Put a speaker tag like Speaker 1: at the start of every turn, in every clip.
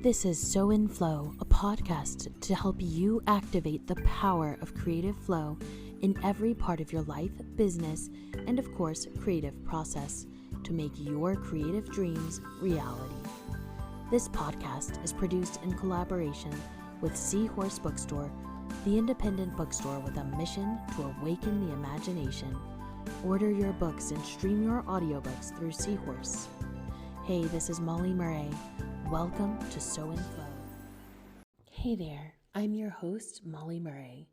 Speaker 1: This is So In Flow, a podcast to help you activate the power of creative flow in every part of your life, business, and of course, creative process to make your creative dreams reality. This podcast is produced in collaboration with Seahorse Bookstore, the independent bookstore with a mission to awaken the imagination. Order your books and stream your audiobooks through Seahorse. Hey, this is Molly Murray. Welcome to So In Flow. Hey there, I'm your host, Molly Murray.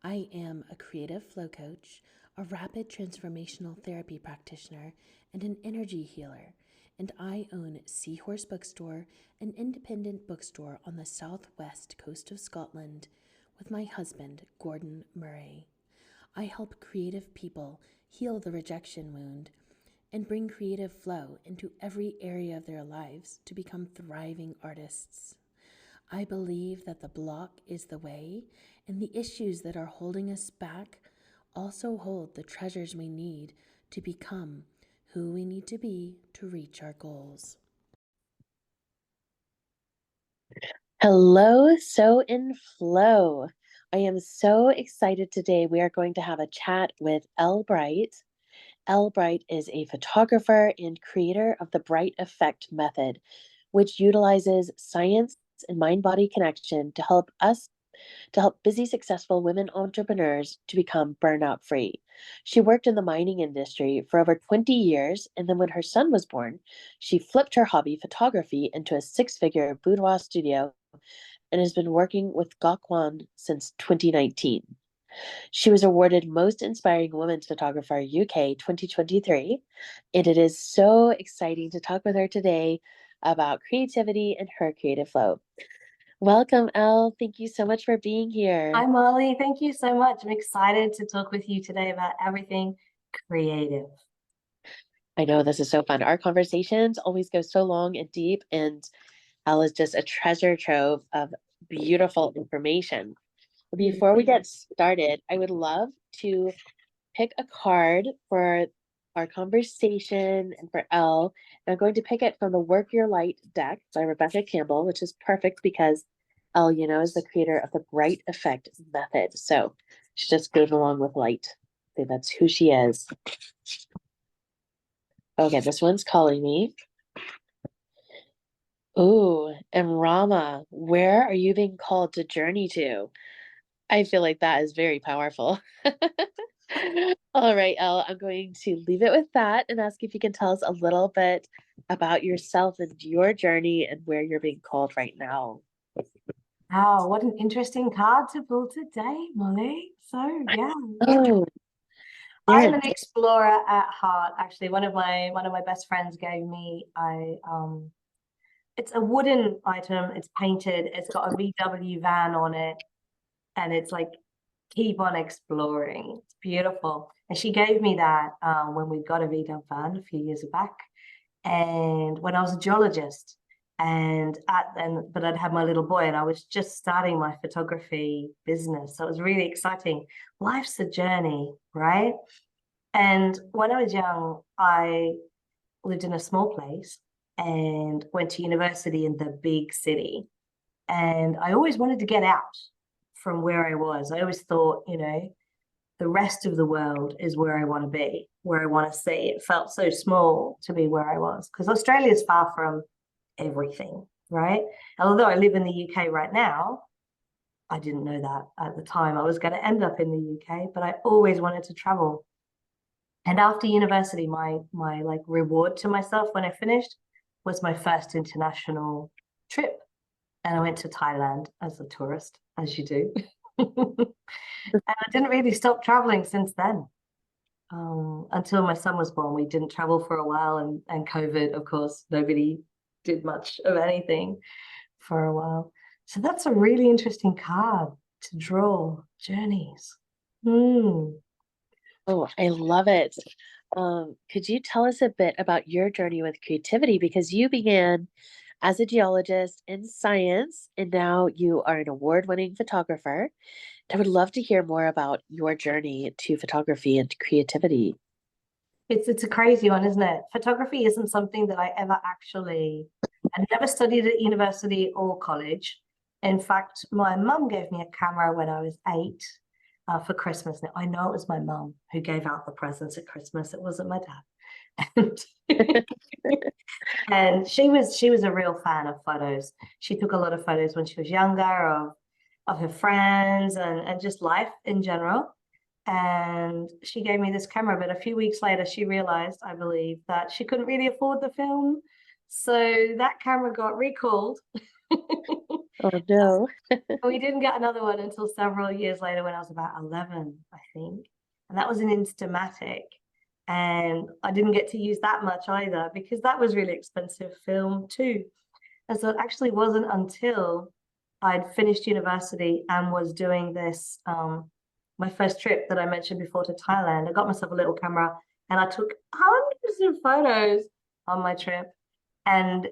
Speaker 1: I am a creative flow coach, a rapid transformational therapy practitioner, and an energy healer. And I own Seahorse Bookstore, an independent bookstore on the southwest coast of Scotland, with my husband, Gordon Murray. I help creative people heal the rejection wound and bring creative flow into every area of their lives to become thriving artists. I believe that the block is the way, and the issues that are holding us back also hold the treasures we need to become who we need to be to reach our goals. Hello, So In Flow. I am so excited today. We are going to have a chat with Elle Bright. Elle Bright is a photographer and creator of the Bright Effect method, which utilizes science and mind-body connection to help busy, successful women entrepreneurs to become burnout free. She worked in the mining industry for over 20 years, and then when her son was born, she flipped her hobby, photography, into a six-figure Boudoir Studio and has been working with Gok Wan since 2019. She was awarded Most Inspiring Women's Photographer UK 2023, and it is so exciting to talk with her today about creativity and her creative flow. Welcome, Elle. Thank you so much for being here.
Speaker 2: Hi, Molly. Thank you so much. I'm excited to talk with you today about everything creative.
Speaker 1: I know this is so fun. Our conversations always go so long and deep, and Elle is just a treasure trove of beautiful information. Before we get started, I would love to pick a card for our conversation and for Elle. And I'm going to pick it from the Work Your Light deck by Rebecca Campbell, which is perfect because Elle, is the creator of the Bright Effect method. So she just goes along with light. So that's who she is. Okay, this one's calling me. Ooh, and Rama, where are you being called to journey to? I feel like that is very powerful. All right, Elle, I'm going to leave it with that and ask if you can tell us a little bit about yourself and your journey and where you're being called right now.
Speaker 2: Wow, what an interesting card to pull today, Molly. So yeah.
Speaker 1: Oh,
Speaker 2: I'm an explorer at heart. Actually, one of my best friends gave me it's a wooden item, it's painted, it's got a VW van on it, and it's like keep on exploring. It's beautiful. And she gave me that when we got a VW van a few years back. And when I was a geologist, but I'd had my little boy and I was just starting my photography business. So it was really exciting. Life's a journey, right? And when I was young, I lived in a small place and went to university in the big city. And I always wanted to get out from where I was. I always thought, the rest of the world is where I want to be, where I want to see. It felt so small to be where I was because Australia is far from everything, right? And although I live in the UK right now, I didn't know that at the time I was going to end up in the UK, but I always wanted to travel. And after university, my like reward to myself when I finished was my first international trip. And I went to Thailand as a tourist, as you do. And I didn't really stop traveling since then. Until my son was born, we didn't travel for a while, and COVID, of course, nobody did much of anything for a while. So that's a really interesting card to draw, journeys.
Speaker 1: Oh, I love it. Could you tell us a bit about your journey with creativity? Because you began as a geologist in science, and now you are an award-winning photographer. I would love to hear more about your journey to photography and creativity.
Speaker 2: It's a crazy one, isn't it? Photography isn't something that I ever actually I never studied at university or college. In fact, my mum gave me a camera when I was 8 for Christmas. Now, I know it was my mum who gave out the presents at Christmas. It wasn't my dad. And she was a real fan of photos. She took a lot of photos when she was younger of her friends and just life in general. And she gave me this camera, but a few weeks later, she realized, I believe, that she couldn't really afford the film. So that camera got recalled.
Speaker 3: Oh, no.
Speaker 2: We didn't get another one until several years later when I was about 11, I think. And that was an Instamatic. And I didn't get to use that much either because that was really expensive film too. And so it actually wasn't until I'd finished university and was doing this, my first trip that I mentioned before to Thailand. I got myself a little camera and I took hundreds of photos on my trip. And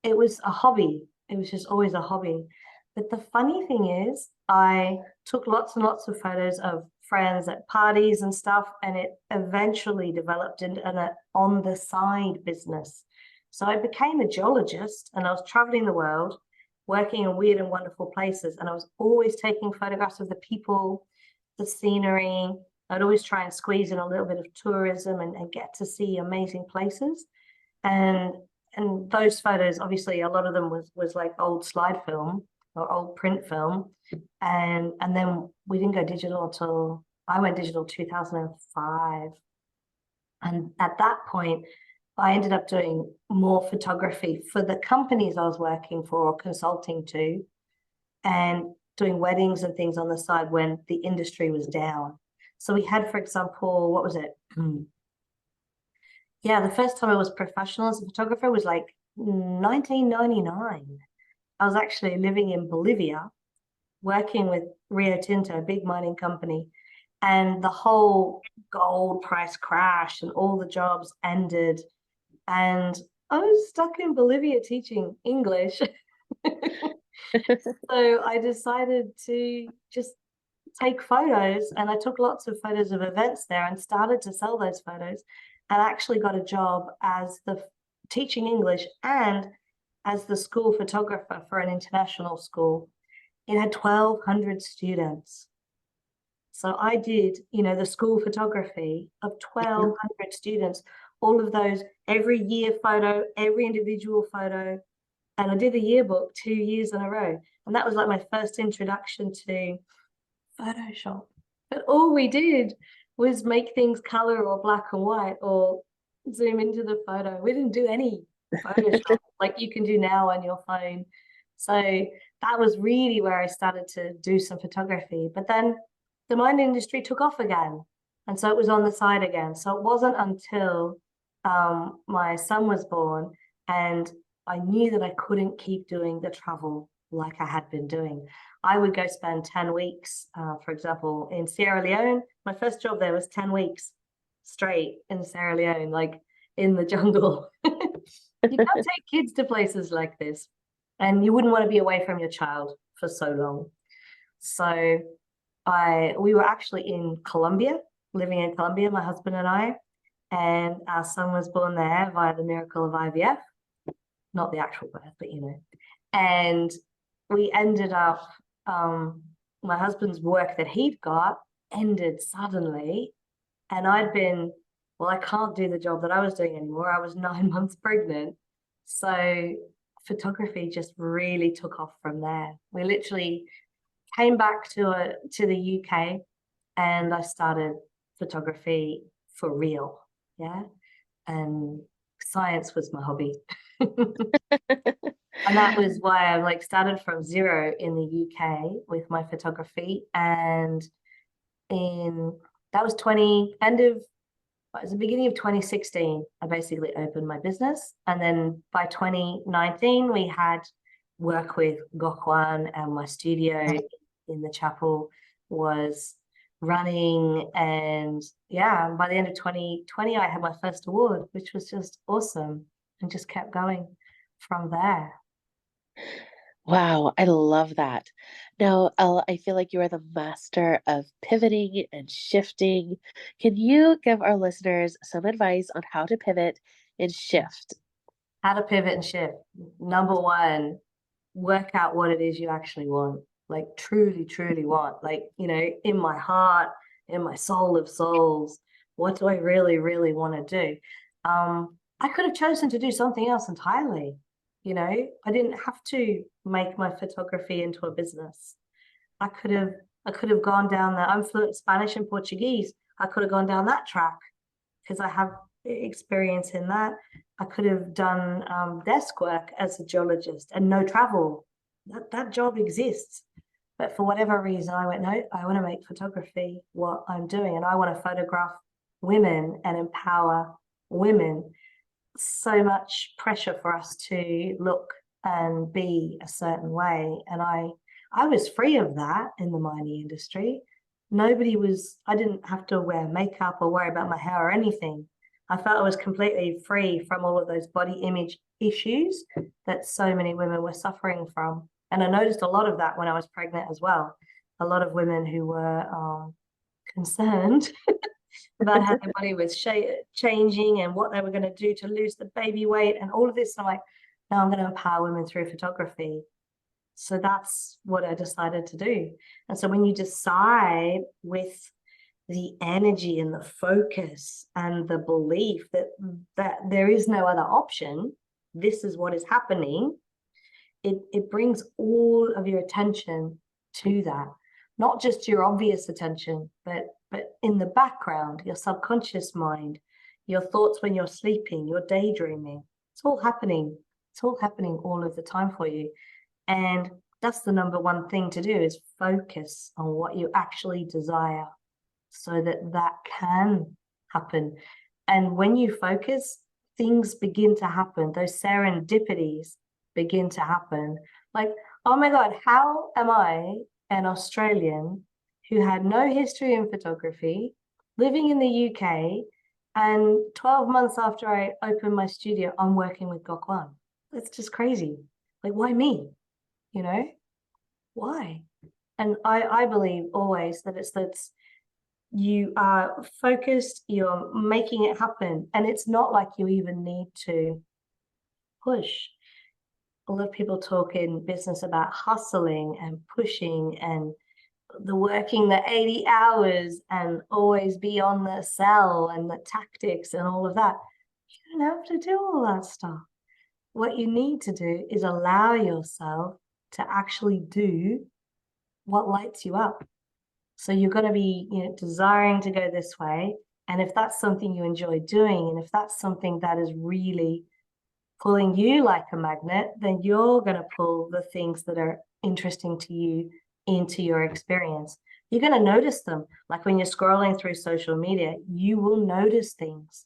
Speaker 2: it was a hobby. It was just always a hobby. But the funny thing is, I took lots and lots of photos of friends at parties and stuff, and it eventually developed into an on the side business. So I became a geologist and I was traveling the world, working in weird and wonderful places. And I was always taking photographs of the people, the scenery. I'd always try and squeeze in a little bit of tourism and get to see amazing places. And those photos, obviously, a lot of them was like old slide film or old print film. And then we didn't go digital until I went digital 2005. And at that point, I ended up doing more photography for the companies I was working for or consulting to, and doing weddings and things on the side when the industry was down. So we had, for example, what was it? Yeah, the first time I was professional as a photographer was like 1999. I was actually living in Bolivia, working with Rio Tinto, a big mining company, and the whole gold price crashed and all the jobs ended. And I was stuck in Bolivia teaching English. So I decided to just take photos, and I took lots of photos of events there and started to sell those photos, and actually got a job as the teaching English and as the school photographer for an international school. It had 1,200 students. So I did, the school photography of 1,200 students, all of those, every year photo, every individual photo. And I did the yearbook 2 years in a row. And that was like my first introduction to Photoshop. But all we did was make things color or black and white or zoom into the photo. We didn't do any Photoshop like you can do now on your phone. So that was really where I started to do some photography. But then the mining industry took off again. And so it was on the side again. So it wasn't until my son was born and I knew that I couldn't keep doing the travel like I had been doing. I would go spend 10 weeks, for example, in Sierra Leone. My first job there was 10 weeks straight in Sierra Leone, like in the jungle. You can't take kids to places like this, and you wouldn't want to be away from your child for so long. So we were actually in Colombia, living in Colombia, my husband and I, and our son was born there via the miracle of IVF, not the actual birth, but and we ended up, my husband's work that he'd got ended suddenly, and I'd been, well, I can't do the job that I was doing anymore. I was 9 months pregnant. So photography just really took off from there. We literally came back to the UK and I started photography for real. Yeah. And science was my hobby. And that was why I like started from zero in the UK with my photography. And that was the beginning of 2016, I basically opened my business. And then by 2019, we had work with Gok Wan, and my studio in the chapel was running. And yeah, by the end of 2020, I had my first award, which was just awesome, and just kept going from there.
Speaker 3: Wow, I love that. Now, Elle, I feel like you are the master of pivoting and shifting. Can you give our listeners some advice on how to pivot and shift?
Speaker 2: How to pivot and shift. Number one, work out what it is you actually want, like truly, truly want. Like, you know, in my heart, in my soul of souls, what do I really, really want to do? I could have chosen to do something else entirely. You know, I didn't have to make my photography into a business. I could have gone down there. I'm fluent Spanish and Portuguese. I could have gone down that track because I have experience in that. I could have done desk work as a geologist and no travel. That job exists. But for whatever reason, I went, no, I want to make photography what I'm doing. And I want to photograph women and empower women. So much pressure for us to look and be a certain way. And I was free of that in the mining industry. I didn't have to wear makeup or worry about my hair or anything. I felt I was completely free from all of those body image issues that so many women were suffering from. And I noticed a lot of that when I was pregnant as well. A lot of women who were concerned about how their body was changing and what they were going to do to lose the baby weight and all of this. And I'm like, now I'm going to empower women through photography. So that's what I decided to do. And so when you decide with the energy and the focus and the belief that there is no other option, this is what is happening, it brings all of your attention to that. Not just your obvious attention, but in the background, your subconscious mind, your thoughts when you're sleeping, your daydreaming. It's all happening. It's all happening all of the time for you. And that's the number one thing to do, is focus on what you actually desire so that can happen. And when you focus, things begin to happen. Those serendipities begin to happen. Like, oh my God, how am I, an Australian who had no history in photography, living in the UK, and 12 months after I opened my studio, I'm working with Gok Wan? That's just crazy. Like, why me? You know, why? And I believe always that it's you are focused, you're making it happen. And it's not like you even need to push. A lot of people talk in business about hustling and pushing and the working the 80 hours and always be on the sell and the tactics and all of that. You don't have to do all that stuff. What you need to do is allow yourself to actually do what lights you up. So you're going to be, you know, desiring to go this way. And if that's something you enjoy doing, and if that's something that is really pulling you like a magnet, then you're going to pull the things that are interesting to you into your experience. You're going to notice them. Like when you're scrolling through social media, you will notice things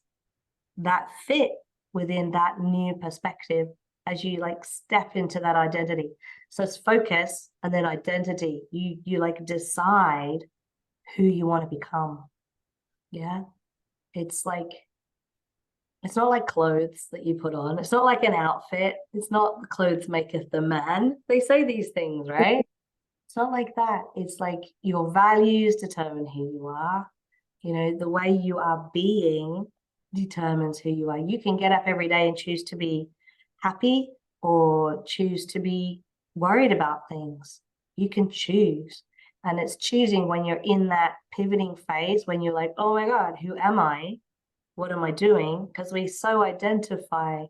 Speaker 2: that fit within that new perspective as you like step into that identity. So it's focus and then identity. You like decide who you want to become. Yeah. It's not like clothes that you put on. It's not like an outfit. It's not clothes maketh the man. They say these things, right? It's not like that. It's like your values determine who you are. You know, the way you are being determines who you are. You can get up every day and choose to be happy or choose to be worried about things. You can choose. And it's choosing when you're in that pivoting phase, when you're like, oh my God, who am I? What am I doing? Because we so identify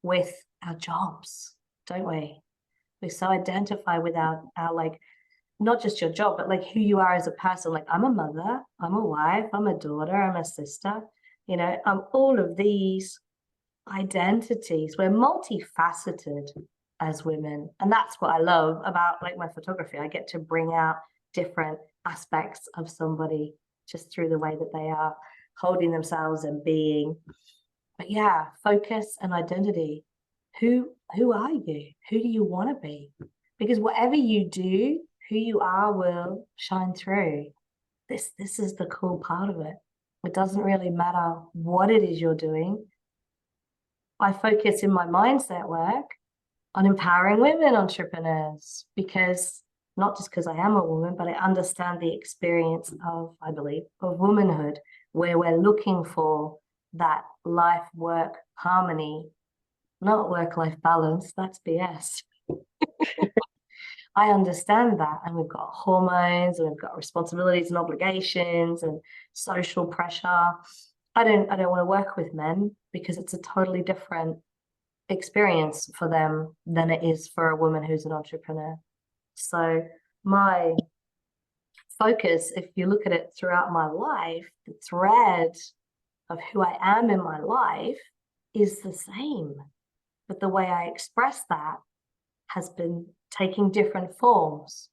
Speaker 2: with our jobs, don't we? We so identify with our like, not just your job, but like who you are as a person. Like, I'm a mother, I'm a wife, I'm a daughter, I'm a sister. You know, all of these identities. We're multifaceted as women. And that's what I love about like my photography. I get to bring out different aspects of somebody just through the way that they are holding themselves and being. But yeah, focus and identity. Who are you? Who do you want to be? Because whatever you do, who you are will shine through. This is the cool part of it. It doesn't really matter what it is you're doing. I focus in my mindset work on empowering women entrepreneurs, because not just because I am a woman, but I understand the experience of, I believe, of womanhood, where we're looking for that life work harmony not work-life balance. That's BS. I understand that. And we've got hormones and we've got responsibilities and obligations and social pressure. I don't want to work with men because it's a totally different experience for them than it is for a woman who's an entrepreneur. So my focus, if you look at it throughout my life, the thread of who I am in my life is the same. But the way I express that has been taking different forms.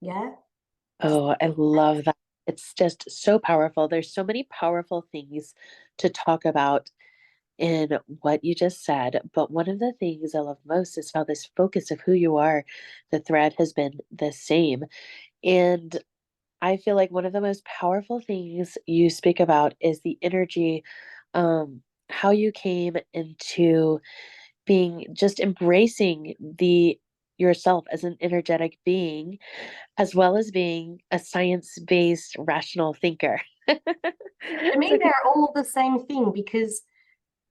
Speaker 2: Yeah.
Speaker 3: Oh, I love that. It's just so powerful. There's so many powerful things to talk about in what you just said. But one of the things I love most is how this focus of who you are, the thread has been the same. And I feel like one of the most powerful things you speak about is the energy, how you came into being just embracing the yourself as an energetic being, as well as being a science-based rational thinker.
Speaker 2: To me,
Speaker 3: So
Speaker 2: they're all the same thing because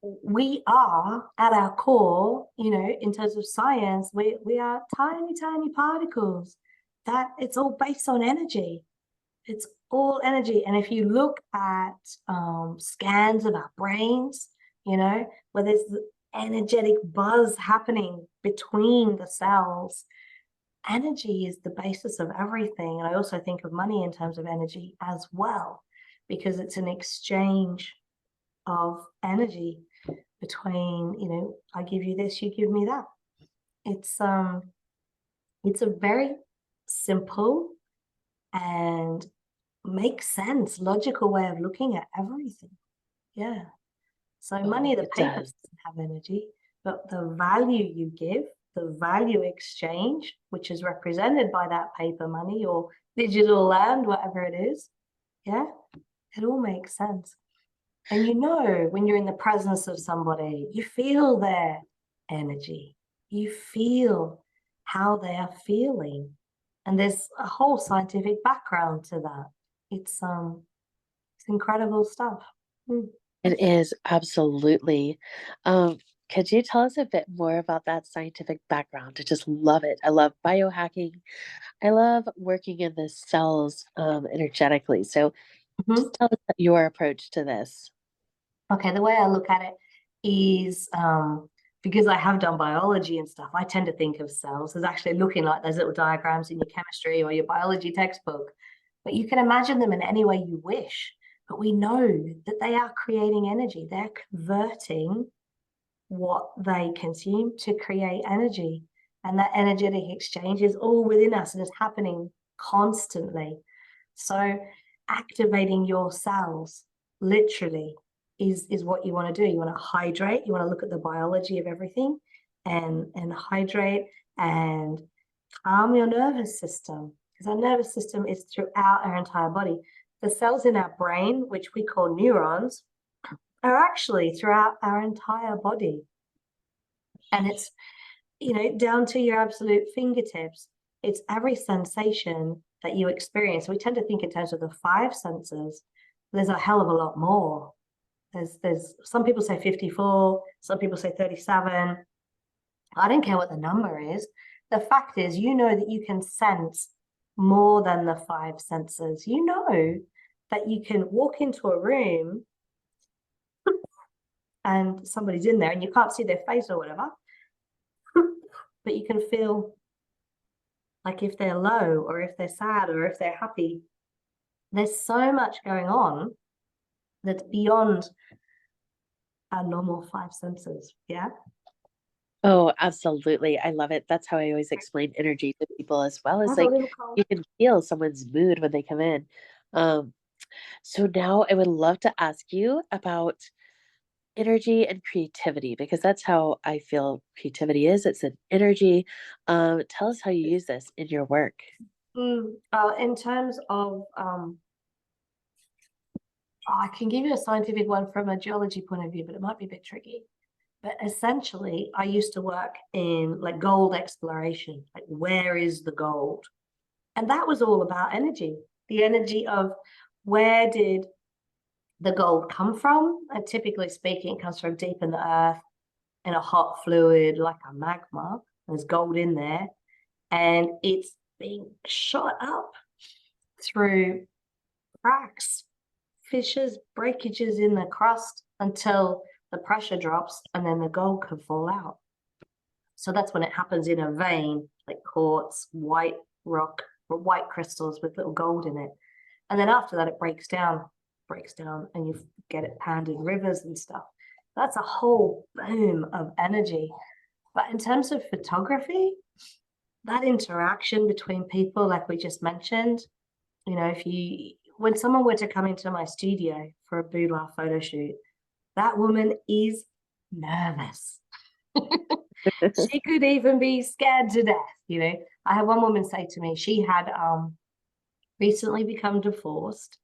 Speaker 2: we are at our core, in terms of science, we are tiny, tiny particles. That it's all based on energy. It's all energy. And if you look at scans of our brains, where there's the energetic buzz happening between the cells, energy is the basis of everything. And I also think of money in terms of energy as well, because it's an exchange of energy between, I give you this, you give me that. It's a very simple and makes sense, logical way of looking at everything. Yeah. So money, the
Speaker 3: it
Speaker 2: paper
Speaker 3: does.
Speaker 2: doesn't have energy, but the value you give, the value exchange, which is represented by that paper money or digital land, whatever it is, yeah, it all makes sense. And when you're in the presence of somebody, you feel their energy. You feel how they are feeling. And there's a whole scientific background to that. It's incredible stuff. Mm.
Speaker 3: It is absolutely. Could you tell us a bit more about that scientific background? I just love it. I love biohacking. I love working in the cells energetically. So
Speaker 2: Mhm.
Speaker 3: just tell us your approach to this.
Speaker 2: Okay, the way I look at it is because I have done biology and stuff, I tend to think of cells as actually looking like those little diagrams in your chemistry or your biology textbook. But you can imagine them in any way you wish. But we know that they are creating energy. They're converting what they consume to create energy. And that energetic exchange is all within us and is happening constantly. So activating your cells literally is what you want to do. You want to hydrate, you want to look at the biology of everything and hydrate and calm your nervous system, because our nervous system is throughout our entire body. The cells in our brain, which we call neurons, are actually throughout our entire body. And it's, down to your absolute fingertips. It's every sensation that you experience. We tend to think in terms of the five senses. There's a hell of a lot more. There's some people say 54, some people say 37. I don't care what the number is. The fact is, that you can sense more than the five senses. You know that you can walk into a room and somebody's in there and you can't see their face or whatever, but you can feel like if they're low or if they're sad or if they're happy. There's so much going on that's beyond our normal five senses. Yeah.
Speaker 3: Oh, absolutely. I love it. That's how I always explain energy to people as well as
Speaker 2: Have a
Speaker 3: like
Speaker 2: little cold.
Speaker 3: you can feel someone's mood when they come in. Um, so now I would love to ask you about energy and creativity because that's how I feel creativity is. It's an energy. Tell us how you use this in your work.
Speaker 2: In terms of, I can give you a scientific one from a geology point of view, but it might be a bit tricky. But essentially, I used to work in like gold exploration, like where is the gold? And that was all about energy, the energy of where did the gold come from? And typically speaking, it comes from deep in the earth. in a hot fluid like a magma. There's gold in there, and it's being shot up through cracks, fissures, breakages in the crust until the pressure drops, and then the gold can fall out. So that's when it happens in a vein, like quartz, white rock, or white crystals with little gold in it. And then after that, it breaks down, and you get it panned in rivers and stuff. That's a whole boom of energy. But in terms of photography, that interaction between people, like we just mentioned, you know, when someone were to come into my studio for a boudoir photo shoot, that woman is nervous. She could even be scared to death, you know. I had one woman say to me, she had recently become divorced,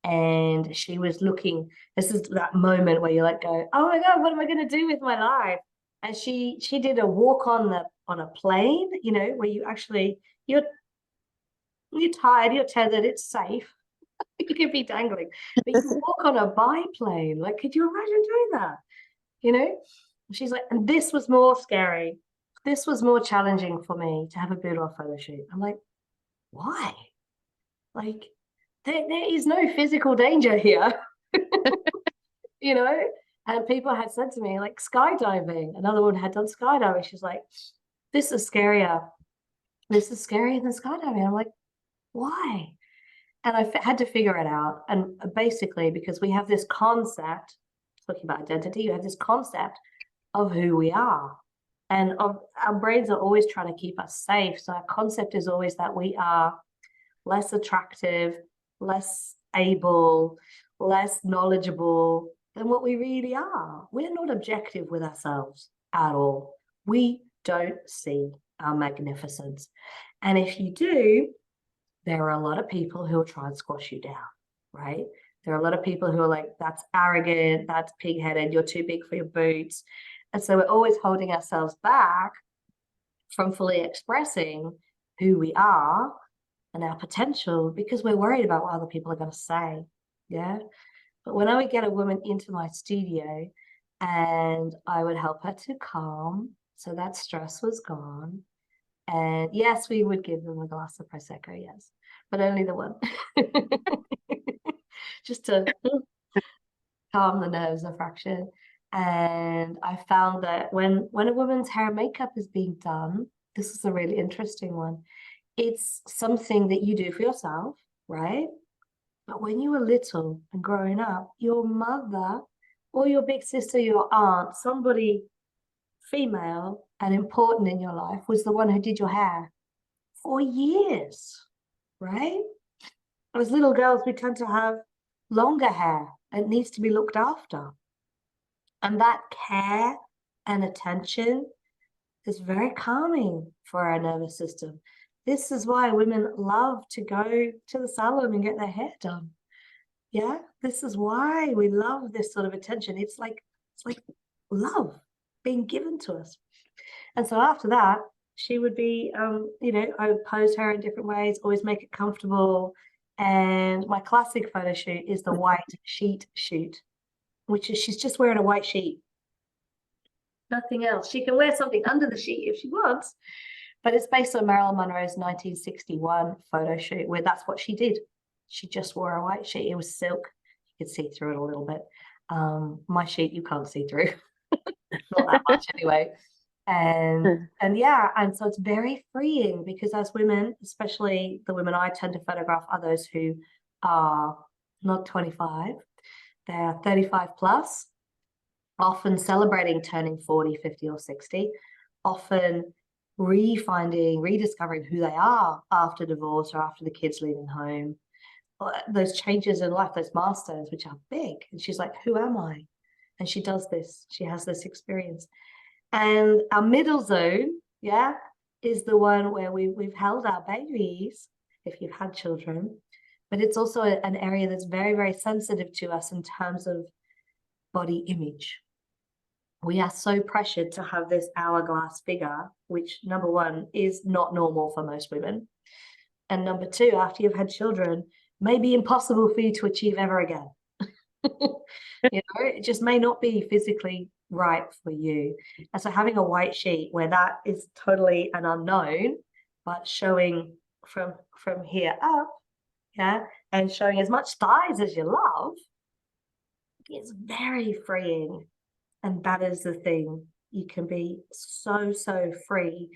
Speaker 2: and she was looking, this is that moment where you like go, oh my God, what am I going to do with my life? And she did a walk on a plane, you know, where you actually, you're tired, you're tethered, it's safe. You could be dangling, but you walk on a biplane. Like, could you imagine doing that? You know? She's like, and this was more scary. This was more challenging for me to have a boudoir photo shoot. I'm like, why? Like, there is no physical danger here. You know? And people had said to me, like, skydiving. Another one had done skydiving. She's like, this is scarier. This is scarier than skydiving. I'm like, why? And I had to figure it out. And basically, because we have this concept, talking about identity, you have this concept of who we are. And our brains are always trying to keep us safe. So our concept is always that we are less attractive, less able, less knowledgeable than what we really are. We're not objective with ourselves at all. We don't see our magnificence. And if you do, there are a lot of people who will try and squash you down, right? There are a lot of people who are like, that's arrogant, that's pig-headed, you're too big for your boots. And so we're always holding ourselves back from fully expressing who we are and our potential because we're worried about what other people are going to say. Yeah. But when I would get a woman into my studio and I would help her to calm, so that stress was gone. And yes, we would give them a glass of Prosecco, yes, but only the one. Just to calm the nerves a fraction. And I found that when a woman's hair and makeup is being done, this is a really interesting one. It's something that you do for yourself, right? But when you were little and growing up, your mother or your big sister, your aunt, somebody female and important in your life was the one who did your hair for years, right? As little girls, we tend to have longer hair. It needs to be looked after. And that care and attention is very calming for our nervous system. This is why women love to go to the salon and get their hair done. Yeah, this is why we love this sort of attention. It's like love being given to us. And so after that, she would be, you know, I would pose her in different ways, always make it comfortable. And my classic photo shoot is the white sheet shoot, which is she's just wearing a white sheet. Nothing else. She can wear something under the sheet if she wants, but it's based on Marilyn Monroe's 1961 photo shoot where that's what she did. She just wore a white sheet. It was silk. You could see through it a little bit. My sheet, you can't see through. Not that much anyway. And yeah, and so it's very freeing because as women, especially the women I tend to photograph are those who are not 25, they are 35 plus, often celebrating turning 40, 50 or 60, often rediscovering who they are after divorce or after the kids leaving home. Those changes in life, those milestones, which are big. And she's like, who am I? And she does this. She has this experience. And our middle zone, yeah, is the one where we've held our babies, if you've had children, but it's also an area that's very, very sensitive to us in terms of body image. We are so pressured to have this hourglass figure, which number one is not normal for most women. And number two, after you've had children, may be impossible for you to achieve ever again. You know, it just may not be physically right for you. And so having a white sheet where that is totally an unknown, but showing from here up, yeah, and showing as much thighs as you love, is very freeing. And that is the thing. You can be so, so free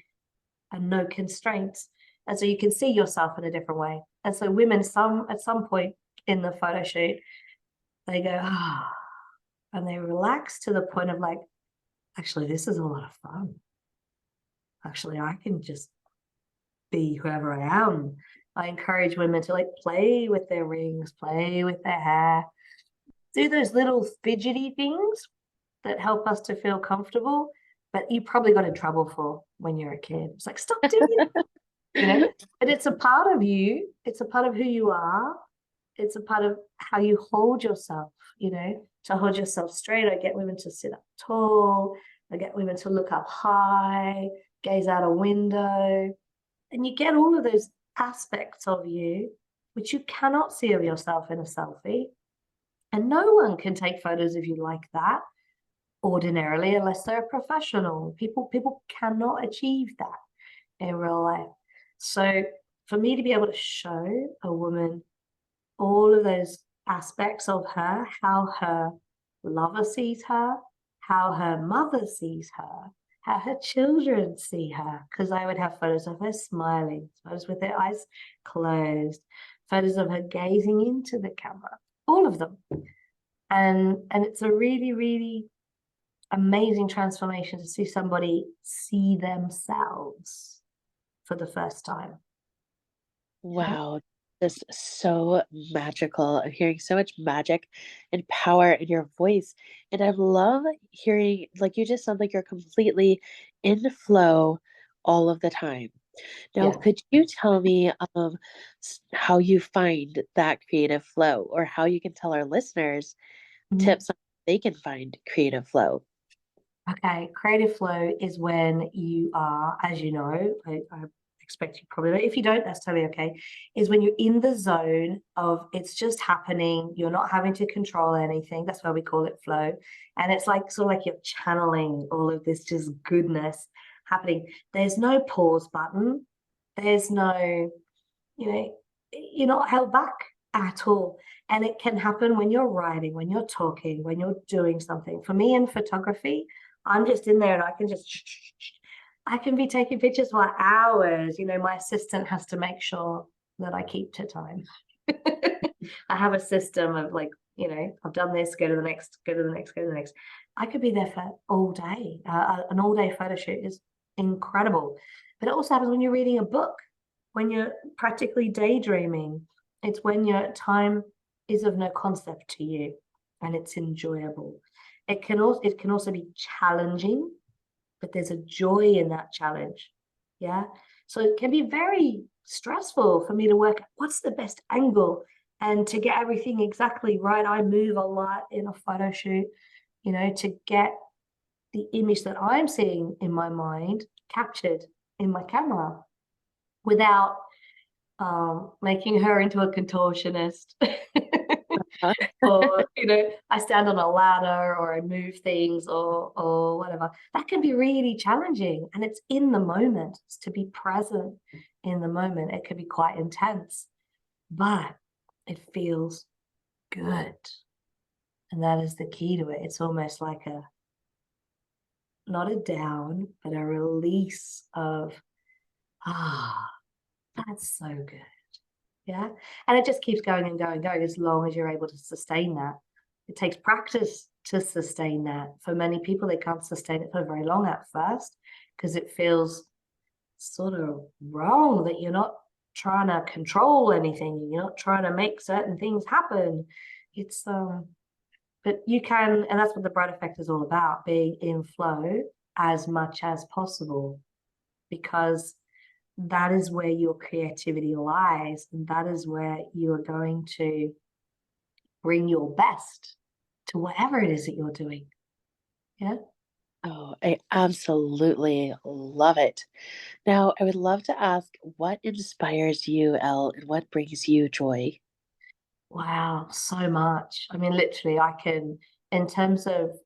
Speaker 2: and no constraints. And so you can see yourself in a different way. And so women, at some point in the photo shoot, they go, ah, and they relax to the point of like, actually, this is a lot of fun. Actually, I can just be whoever I am. I encourage women to like play with their rings, play with their hair, do those little fidgety things that help us to feel comfortable, but you probably got in trouble for when you're a kid. It's like, stop doing it, you know, but it's a part of you. It's a part of who you are. It's a part of how you hold yourself, you know, to hold yourself straight. I get women to sit up tall. I get women to look up high, gaze out a window. And you get all of those aspects of you, which you cannot see of yourself in a selfie. And no one can take photos of you like that ordinarily unless they're a professional. People cannot achieve that in real life. So for me to be able to show a woman all of those aspects of her, how her lover sees her, how her mother sees her, how her children see her, because I would have photos of her smiling, photos with her eyes closed, photos of her gazing into the camera, all of them. And it's a really, really amazing transformation to see somebody see themselves for the first time.
Speaker 3: Wow, this is so magical. I'm hearing so much magic and power in your voice. And I love hearing, like, you just sound like you're completely in flow all of the time. Now,
Speaker 2: Yeah.
Speaker 3: could you tell me how you find that creative flow, or how you can tell our listeners tips on how they can find creative flow?
Speaker 2: Okay, creative flow is when you are, as you know, I expect you probably know. If you don't, that's totally okay. Is when you're in the zone of it's just happening. You're not having to control anything. That's why we call it flow. And it's like sort of like you're channeling all of this just goodness happening. There's no pause button. There's no, you know, you're not held back at all. And it can happen when you're writing, when you're talking, when you're doing something. For me in photography, I'm just in there and I can be taking pictures for hours. You know, my assistant has to make sure that I keep to time. I have a system of like, you know, I've done this, go to the next, go to the next, go to the next. I could be there for all day. An all day photo shoot is incredible. But it also happens when you're reading a book, when you're practically daydreaming. It's when your time is of no concept to you and it's enjoyable. It can also be challenging, but there's a joy in that challenge. Yeah. So it can be very stressful for me to work out what's the best angle and to get everything exactly right. I move a lot in a photo shoot, you know, to get the image that I'm seeing in my mind captured in my camera without making her into a contortionist. Or, you know, I stand on a ladder or I move things or whatever. That can be really challenging. And it's in the moment. It's to be present in the moment. It can be quite intense, but it feels good. And that is the key to it. It's almost like not a down, but a release of, that's so good. Yeah. And it just keeps going and going and going as long as you're able to sustain that. It takes practice to sustain that. For many people, they can't sustain it for very long at first because it feels sort of wrong that you're not trying to control anything. You're not trying to make certain things happen. It's but you can, and that's what the bright effect is all about, being in flow as much as possible, because that is where your creativity lies, and that is where you are going to bring your best to whatever it is that you're doing. Yeah.
Speaker 3: Oh, I absolutely love it. Now, I would love to ask, what inspires you, Elle, and what brings you joy?
Speaker 2: Wow, so much. I mean, literally, I can in terms of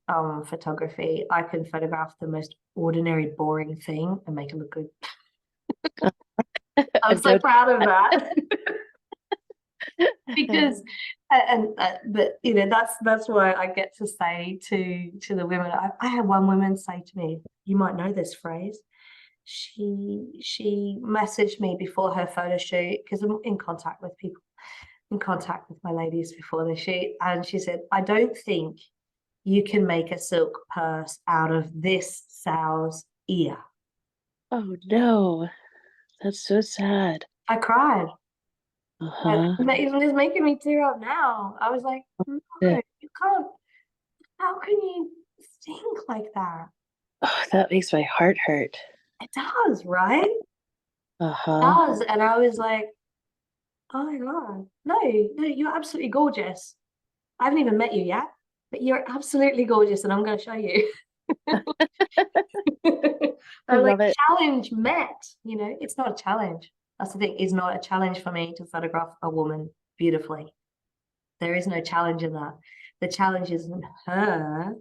Speaker 2: photography, I can photograph the most ordinary, boring thing and make it look good. I'm so proud of that. Because but you know, that's why I get to say to the women. I had one woman say to me, you might know this phrase. She messaged me before her photo shoot, because I'm in contact with people, in contact with my ladies before the shoot, and she said, I don't think you can make a silk purse out of this sow's ear.
Speaker 3: Oh no, that's so sad.
Speaker 2: I cried.
Speaker 3: Uh-huh.
Speaker 2: It's making me tear up now. I was like, no,
Speaker 3: Yeah.
Speaker 2: you can't. How can you think like that?
Speaker 3: Oh, that makes my heart hurt.
Speaker 2: It does, right? It
Speaker 3: Uh-huh.
Speaker 2: does. And I was like, oh my God, no, you're absolutely gorgeous. I haven't even met you yet, but you're absolutely gorgeous, and I'm going to show you.
Speaker 3: I
Speaker 2: I'm like,
Speaker 3: love it.
Speaker 2: challenge met, you know, it's not a challenge. That's the thing, it's not a challenge for me to photograph a woman beautifully. There is no challenge in that. The challenge is in her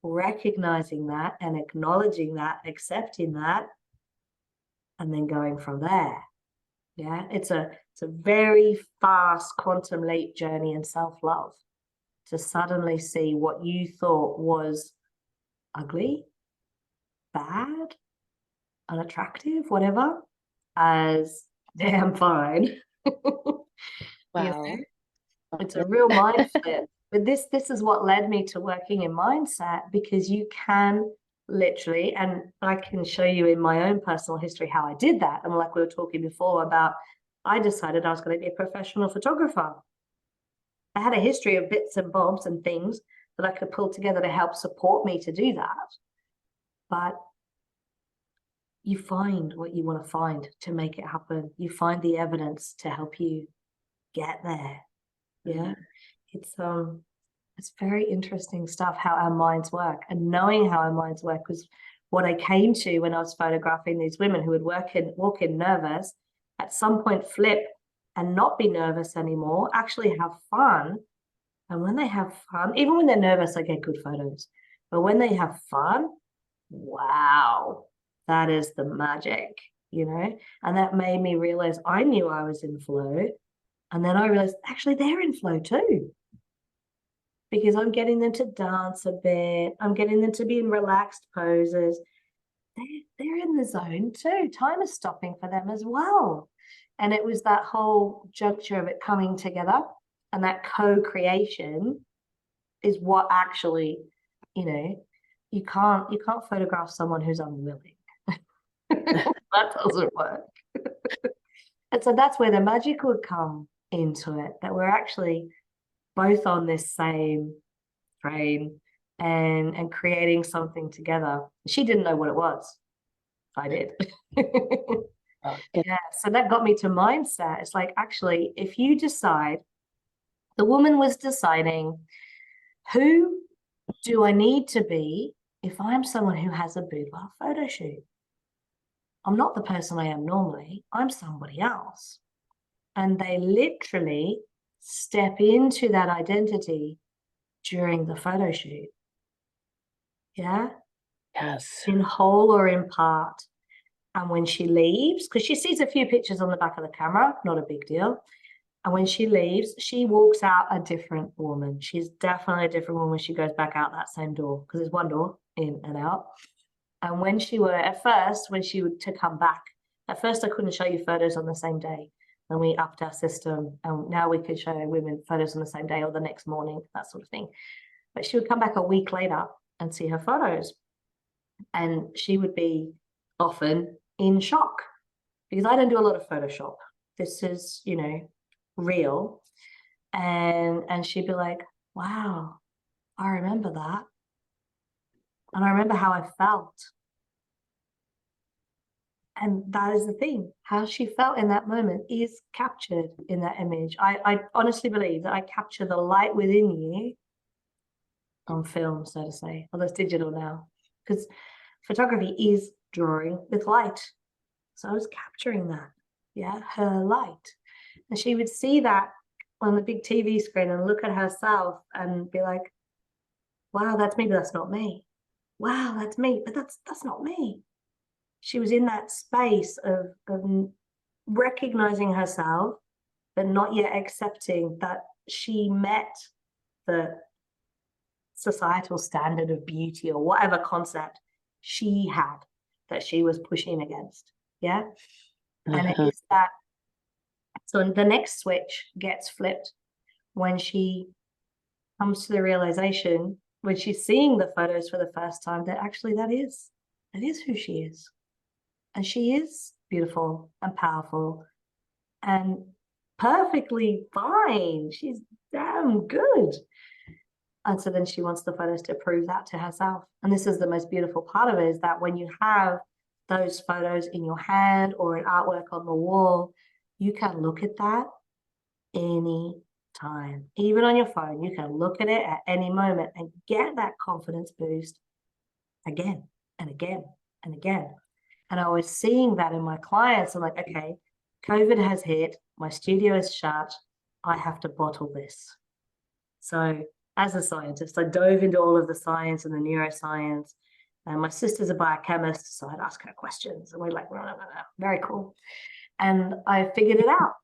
Speaker 2: recognizing that and acknowledging that, accepting that, and then going from there. Yeah, it's a very fast quantum leap journey in self-love, to suddenly see what you thought was ugly, bad, unattractive, whatever, as damn fine. You know,
Speaker 3: Wow.
Speaker 2: it's a real mind flip. But this is what led me to working in mindset, because you can literally, and I can show you in my own personal history how I did that. And like we were talking before about, I decided I was going to be a professional photographer. I had a history of bits and bobs and things that I could pull together to help support me to do that. But you find what you want to find to make it happen. You find the evidence to help you get there. Yeah. It's very interesting stuff, how our minds work, and knowing how our minds work was what I came to when I was photographing these women who would walk in nervous, at some point flip and not be nervous anymore, actually have fun. And when they have fun, even when they're nervous, I get good photos. But when they have fun, wow, that is the magic, you know? And that made me realize I knew I was in flow. And then I realized actually they're in flow too, because I'm getting them to dance a bit. I'm getting them to be in relaxed poses. They're in the zone too. Time is stopping for them as well. And it was that whole juncture of it coming together, and that co-creation is what actually, you know, you can't photograph someone who's unwilling. That doesn't work. And so that's where the magic would come into it, that we're actually both on this same train and creating something together. She didn't know what it was. I did. Yeah, so that got me to mindset. It's like, actually, if you decide, the woman was deciding, who do I need to be if I'm someone who has a boudoir photo shoot? I'm not the person I am normally. I'm somebody else. And they literally step into that identity during the photo shoot. Yeah.
Speaker 3: Yes.
Speaker 2: In whole or in part. And when she leaves, because she sees a few pictures on the back of the camera, not a big deal. And when she leaves, she walks out a different woman. She's definitely a different woman when she goes back out that same door, because there's one door in and out. And when she were, at first, when she would to come back, at first I couldn't show you photos on the same day. Then we upped our system, and now we could show women photos on the same day or the next morning, that sort of thing. But she would come back a week later and see her photos. And she would be often in shock, because I don't do a lot of Photoshop. This is, you know, real. And she'd be like, wow, I remember that. And I remember how I felt. And that is the thing. How she felt in that moment is captured in that image. I honestly believe that I capture the light within you on film, so to say, although it's digital now, because photography is drawing with light. So I was capturing that, yeah, her light. And she would see that on the big TV screen and look at herself and be like, wow, that's me, but that's not me. Wow, that's me, but that's not me. She was in that space of recognizing herself, but not yet accepting that she met the societal standard of beauty or whatever concept she had that she was pushing against. Yeah. And it is that. So the next switch gets flipped when she comes to the realization, when she's seeing the photos for the first time, that actually that is who she is. And she is beautiful and powerful and perfectly fine. She's damn good. And so then she wants the photos to prove that to herself. And this is the most beautiful part of it, is that when you have those photos in your hand or an artwork on the wall, you can look at that any time. Even on your phone, you can look at it at any moment and get that confidence boost again and again and again. And I was seeing that in my clients. I'm like, okay, COVID has hit, my studio is shut, I have to bottle this. So as a scientist, I dove into all of the science and the neuroscience. And my sister's a biochemist, so I'd ask her questions. And we're like, blah, blah, blah. Very cool. And I figured it out.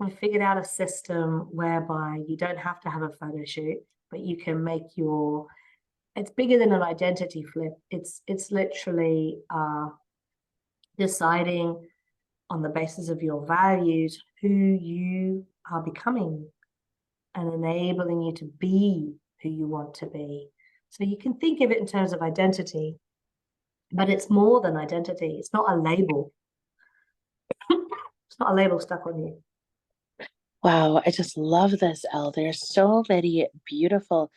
Speaker 2: I figured out a system whereby you don't have to have a photo shoot, but you can make it's bigger than an identity flip. It's literally deciding on the basis of your values who you are becoming and enabling you to be who you want to be. So you can think of it in terms of identity, but it's more than identity. It's not a label. It's not a label stuck on you.
Speaker 3: Wow, I just love this, Elle. There's so many beautiful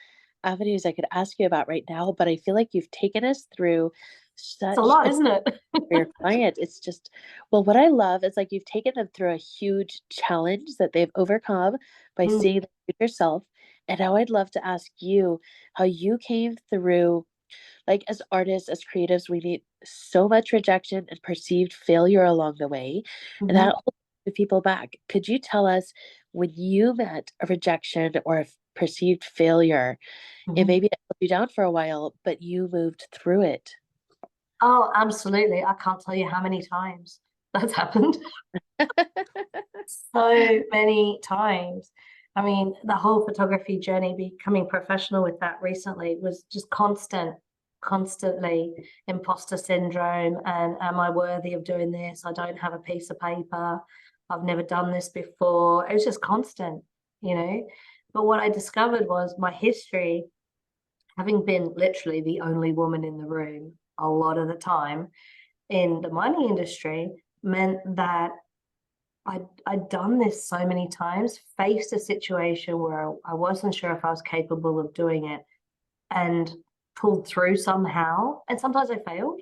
Speaker 3: avenues I could ask you about right now, but I feel like you've taken us through such
Speaker 2: It's a lot, isn't it?
Speaker 3: for your client. It's just, well, what I love is like you've taken them through a huge challenge that they've overcome by seeing yourself. And now I'd love to ask you how you came through, like as artists, as creatives, we meet so much rejection and perceived failure along the way. And that holds people back. Could you tell us when you met a rejection or a perceived failure, it maybe held you down for a while, but you moved through it?
Speaker 2: Oh, absolutely. I can't tell you how many times that's happened. So many times. I mean, the whole photography journey, becoming professional with that recently, was just constantly imposter syndrome. And am I worthy of doing this? I don't have a piece of paper. I've never done this before. It was just constant, you know. But what I discovered was my history, having been literally the only woman in the room a lot of the time in the mining industry, meant that I'd done this so many times, faced a situation where I wasn't sure if I was capable of doing it, and pulled through somehow. And sometimes I failed,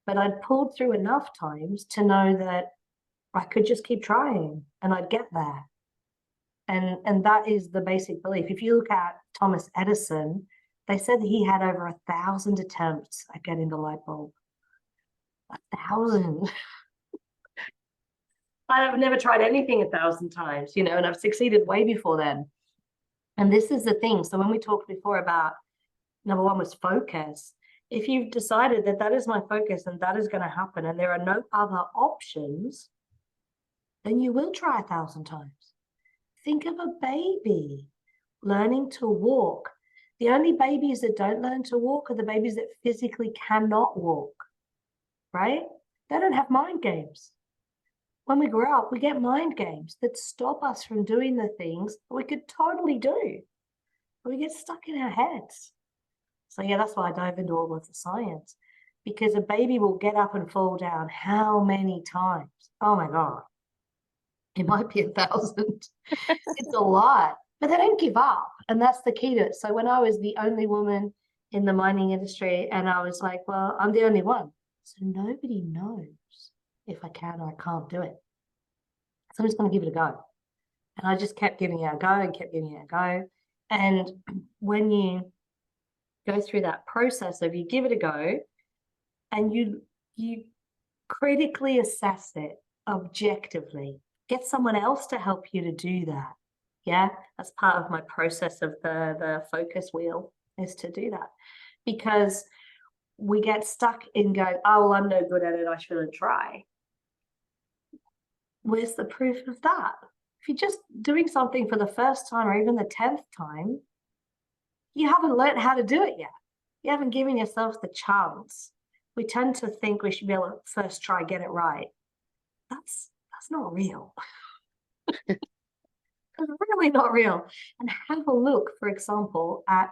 Speaker 2: but I'd pulled through enough times to know that I could just keep trying and I'd get there. And that is the basic belief. If you look at Thomas Edison, they said that he had over 1,000 attempts at getting the light bulb. 1,000. I've never tried anything 1,000 times, you know, and I've succeeded way before then. And this is the thing. So when we talked before about number one was focus, if you've decided that that is my focus and that is going to happen and there are no other options, then you will try 1,000 times. Think of a baby learning to walk. The only babies that don't learn to walk are the babies that physically cannot walk, right? They don't have mind games. When we grow up, we get mind games that stop us from doing the things that we could totally do. But we get stuck in our heads. So yeah, that's why I dive into all of the science, because a baby will get up and fall down how many times? Oh my God. It might be 1,000. It's a lot, but they don't give up. And that's the key to it. So when I was the only woman in the mining industry and I was like, well, I'm the only one. So nobody knows if I can or I can't do it. So I'm just going to give it a go. And I just kept giving it a go and kept giving it a go. And when you go through that process of you give it a go and you critically assess it objectively, get someone else to help you to do that. Yeah, that's part of my process of the focus wheel. is to do that, because we get stuck in going, oh, well, I'm no good at it, I shouldn't try. Where's the proof of that? If you're just doing something for the first time or even the 10th time, you haven't learned how to do it yet. You haven't given yourself the chance. We tend to think we should be able to first try, get it right. That's not real. It's really not real. And have a look, for example, at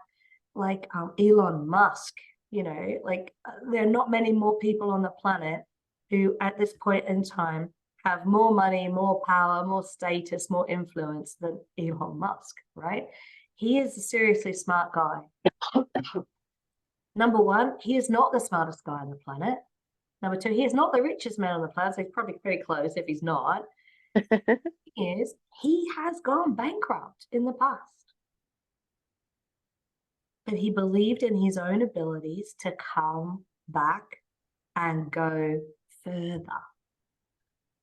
Speaker 2: like Elon Musk. You know, like there are not many more people on the planet who at this point in time have more money, more power, more status, more influence than Elon Musk, right? He is a seriously smart guy. Number one, he is not the smartest guy on the planet. Number two, he is not the richest man on the planet, so he's probably pretty close if he's not. He has gone bankrupt in the past. But he believed in his own abilities to come back and go further.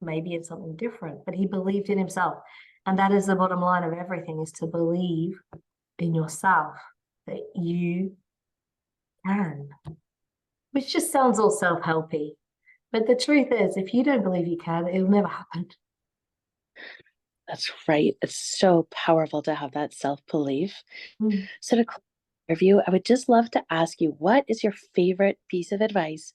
Speaker 2: Maybe it's something different, but he believed in himself. And that is the bottom line of everything, is to believe in yourself that you can. Which just sounds all self-helpy. But the truth is, if you don't believe you can, it'll never happen.
Speaker 3: That's right. It's so powerful to have that self-belief. So to close the interview, I would just love to ask you, what is your favorite piece of advice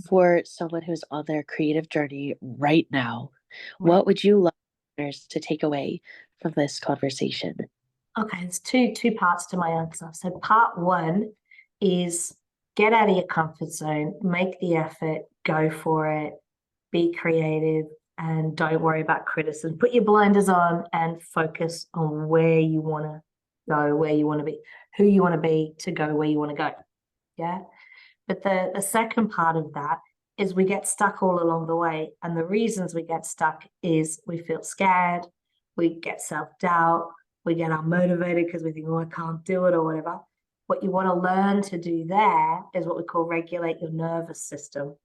Speaker 3: for someone who's on their creative journey right now? What would you love listeners to take away from this conversation?
Speaker 2: Okay, there's two parts to my answer. So part one is get out of your comfort zone, make the effort, go for it, be creative, and don't worry about criticism. Put your blinders on and focus on where you want to go, where you want to be, who you want to be to go where you want to go. Yeah. But the second part of that is we get stuck all along the way. And the reasons we get stuck is we feel scared, we get self-doubt, we get unmotivated because we think, oh, I can't do it or whatever. What you want to learn to do there is what we call regulate your nervous system.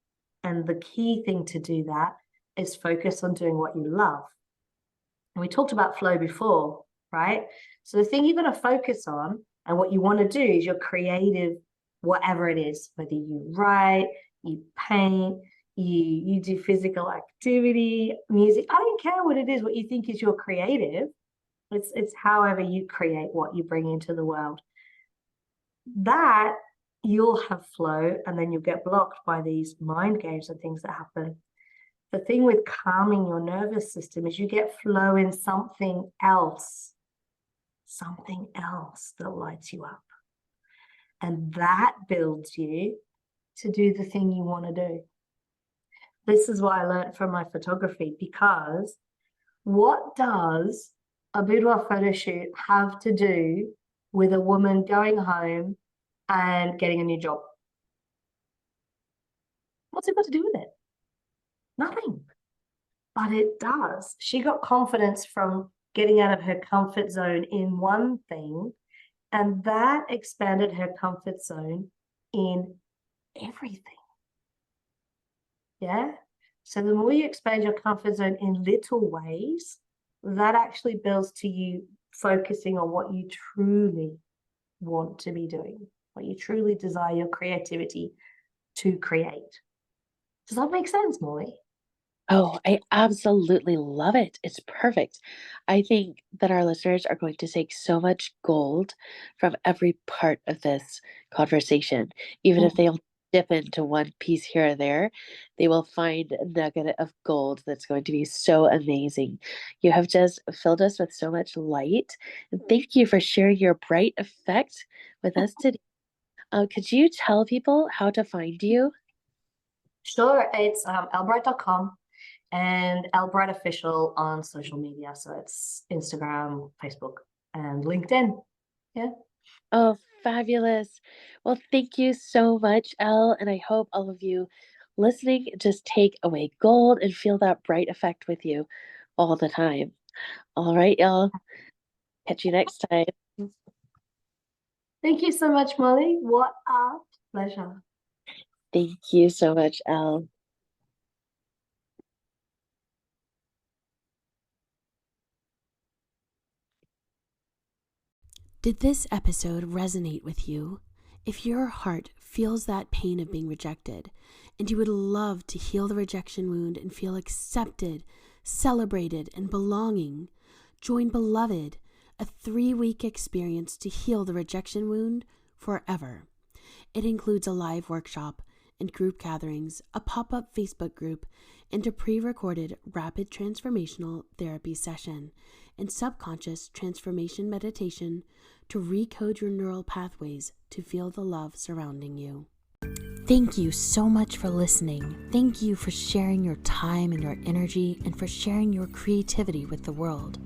Speaker 2: And the key thing to do that is focus on doing what you love. And we talked about flow before, right? So the thing you're going to focus on and what you want to do is your creative, whatever it is, whether you write, you paint, you do physical activity, music. I don't care what it is, what you think is your creative. It's however you create what you bring into the world. That you'll have flow, and then you'll get blocked by these mind games and things that happen. The thing with calming your nervous system is you get flow in something else that lights you up. And that builds you to do the thing you want to do. This is what I learned from my photography, because what does a boudoir photo shoot have to do with a woman going home and getting a new job? What's it got to do with it? Nothing. But it does. She got confidence from getting out of her comfort zone in one thing, and that expanded her comfort zone in everything. Yeah. So the more you expand your comfort zone in little ways, that actually builds to you focusing on what you truly want to be doing, what you truly desire your creativity to create. Does that make sense, Molly?
Speaker 3: Oh, I absolutely love it. It's perfect. I think that our listeners are going to take so much gold from every part of this conversation. Even if they'll dip into one piece here or there, they will find a nugget of gold that's going to be so amazing. You have just filled us with so much light. And thank you for sharing your bright effect with us today. Could you tell people how to find you?
Speaker 2: Sure. It's ellebright.com. and Elle Bright Official on social media. So it's Instagram, Facebook, and LinkedIn. Yeah.
Speaker 3: Oh, fabulous. Well, thank you so much, Elle. And I hope all of you listening just take away gold and feel that bright effect with you all the time. All right, y'all. Catch you next time.
Speaker 2: Thank you so much, Molly. What a pleasure.
Speaker 3: Thank you so much, Elle.
Speaker 1: Did this episode resonate with you? If your heart feels that pain of being rejected, and you would love to heal the rejection wound and feel accepted, celebrated, and belonging, join Beloved, a 3-week experience to heal the rejection wound forever. It includes a live workshop and group gatherings, a pop-up Facebook group, and a pre-recorded rapid transformational therapy session and subconscious transformation meditation to recode your neural pathways to feel the love surrounding you. Thank you so much for listening. Thank you for sharing your time and your energy and for sharing your creativity with the world.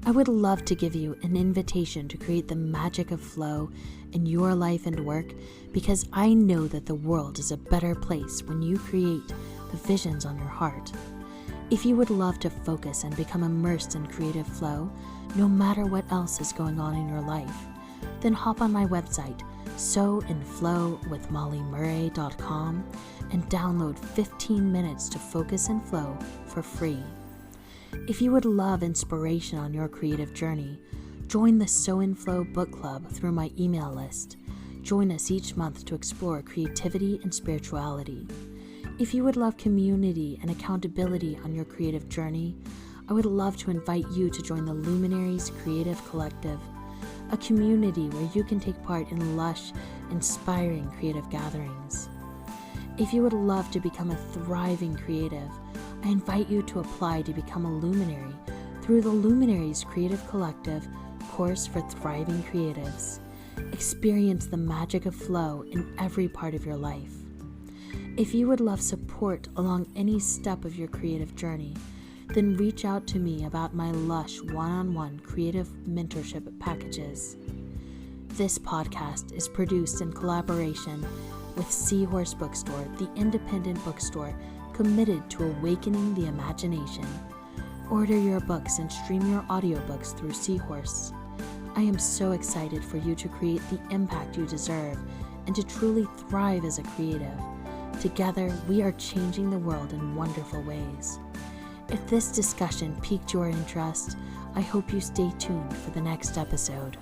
Speaker 1: I would love to give you an invitation to create the magic of flow in your life and work, because I know that the world is a better place when you create the visions on your heart. If you would love to focus and become immersed in creative flow, no matter what else is going on in your life, then hop on my website, sowinflowwithmollymurray.com, and download 15 minutes to focus and flow for free. If you would love inspiration on your creative journey, join the Sow in Flow book club through my email list. Join us each month to explore creativity and spirituality. If you would love community and accountability on your creative journey, I would love to invite you to join the Luminaries Creative Collective, a community where you can take part in lush, inspiring creative gatherings. If you would love to become a thriving creative, I invite you to apply to become a luminary through the Luminaries Creative Collective course for thriving creatives. Experience the magic of flow in every part of your life. If you would love support along any step of your creative journey, then reach out to me about my lush one-on-one creative mentorship packages. This podcast is produced in collaboration with Seahorse Bookstore, the independent bookstore committed to awakening the imagination. Order your books and stream your audiobooks through Seahorse. I am so excited for you to create the impact you deserve and to truly thrive as a creative. Together, we are changing the world in wonderful ways. If this discussion piqued your interest, I hope you stay tuned for the next episode.